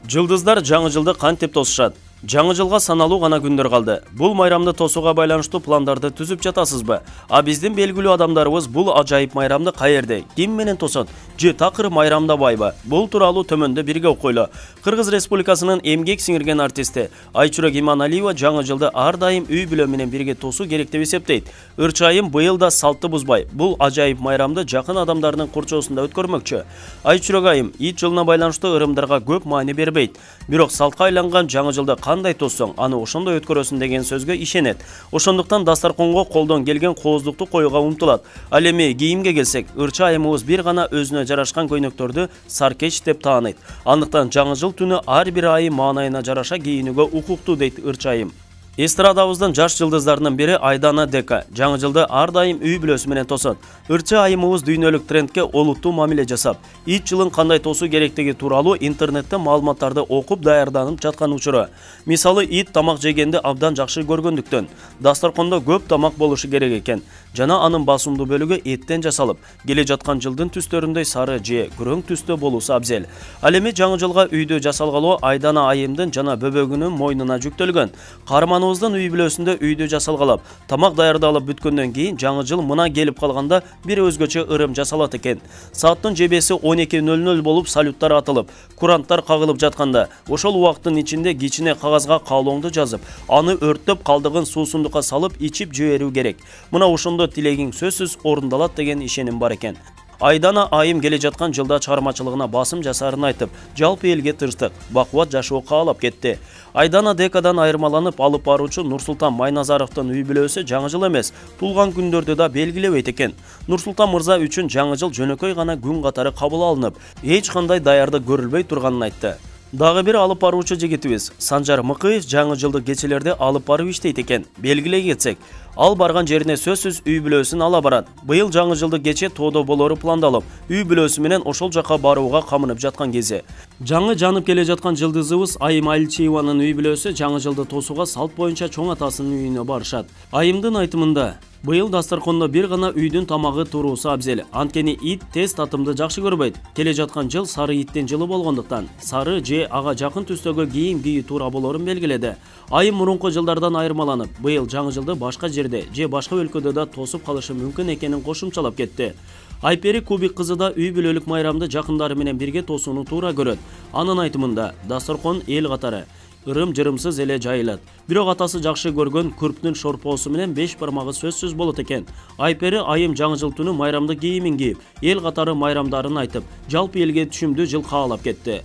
Жылдыздар жаңы жылды кантип тосушат? Жаңы жылга саналуу гана күндөр калды. Бул майрамды тосууга байланыштуу пландарды түзүп жатасызбы? А биздин белгилүү адамдарыбыз бул ажайып майрамды каерде, ким менен тосот? Же такыр майрамдабайбы? Бул тууралуу төмөндө бирге окуйлу. Кыргыз Республикасынын эмгек сиңирген артисти Айчурак Иманалиева жаңы жылды ар дайым үй бүлө менен бирге тосуу керек деп эсептейт. Ырчайым быйыл да салтты бузбай, бул ажайып майрамды жакын адамдарынын курчоосунда өткөрмөкчү. Айчурак айым ит жылына байланыштуу ырымдарга көп маани бербейт. Бирок салтка айланган жаңы жылды кандай тоссоң, аны ошондой өткөрөсүн деген сөзгө ишенет. Ошондуктан дастарконго колдон келген кооздукту коюуга умтулат. Ал эми кийимге келсек, ырча айымыбыз бир гана өзүнө жарашкан көйнөктөрдү саркеч деп тааныйт. Андыктан жаңы жыл түнү ар бир айым маанайына жараша кийинүүгө укуктуу дейт ырча айым. Эстрадабыздын жаш жылдыздарынын бири Айдана Дека жаңы жылды ар дайым үй бүлөсү менен тосот. Ырча айымыбыз дүйнөлүк трендке олуттуу мамиле жасап, ит жылын кандай тосуу керектиги тууралуу интернетте маалыматтарды окуп даярданып жаткан учуру. Мисалы, ит тамак жегенди абдан жакшы көргөндүктөн, дастаркондо көп тамак болушу керек экен жана анын басымдуу бөлүгү эттен жасалып, келе жаткан жылдын түстөрүндөй сары же күрөң түстө болуусу абзел. Ал эми жаңы жылга үйдө жасалгалоо Айдана айымдын жана бөбөгүнүн мойнуна жүктөлгөн. Каарманыбыздын үй бүлөсүндө үйдө жасалгалап, тамак даярдалып бүткөндөн кийин жаңы жыл мына келип калганда бир өзгөчө ырым жасалат экен. Сааттын жебеси 12:00 болуп салюттар атылып, куранттар кагылып жатканда, ошол убакыттын ичинде кичине кагазга каалооңду жазып, аны өрттөп калдыгын суусундукка салып ичип жиберүү керек. Мына ошондо тилегиң сөзсүз орундалат деген ишеним бар экен. Айдана айым келе жаткан жылда чыгармачылыгына басым жасарын айтып, жалпы элге тырыштык, бакубат жашоо каалап кетти. Айдана Декадан айырмаланып алып баруучу Нурсултан Майназаровдун үй бүлөсү жаңы жыл эмес, туулган күндөрдү да белгилебейт экен. Нурсултан мырза үчүн жаңы жыл жөнөкөй гана күн катары кабыл алынып, эч кандай даярдык көрүлбөй турганын айтты. Дагы бир алып баруучу жигитибиз Санжар Мыкыев жаңы жылдык кечелерде алып барып иштейт экен. Белгилей кетсек, ал барган жерине сөзсүз үй бүлөсүн ала барат. Быйыл жаңы жылдык кече тоодо болору пландалып, үй бүлөсү менен ошол жака барууга камынып жаткан кези. Жаңы жанып келе жаткан жылдызыбыз Айым Аличиеванын үй бүлөсү жаңы жылды тосууга салт боюнча чоң атасынын үйүнө барышат. Айымдын айтымында, быйыл дастаркондо бир гана үйдүн тамагы туруусу абзел. Анткени ит тез татымды жакшы көрбөйт. Келе жаткан жыл сары иттин жылы болгондуктан, сары же ага жакын түстөгү кийим кийүү туура болорун белгиледи. Айым мурунку жылдардан айырмаланып, быйыл жаңы жылды башка жерде же башка өлкөдө да тосуп калышы мүмкүн экенин кошумчалап кетти. Айпери Кубик кызы да үй бүлөлүк майрамды жакындары менен бирге тосууну туура көрөт. Анын айтымында, дастаркон эл катары ырым-жырымсыз эле жайылат. Бирок атасы жакшы көргөн күрптүн шорпоосу менен 5 бармагы сөзсүз болот экен. Айпери айым жаңы жыл түнү майрамдык кийимин кийип, эл катары майрамдарын айтып, жалпы элге түшүмдүү жыл каалап кетти.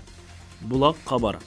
Булак кабар.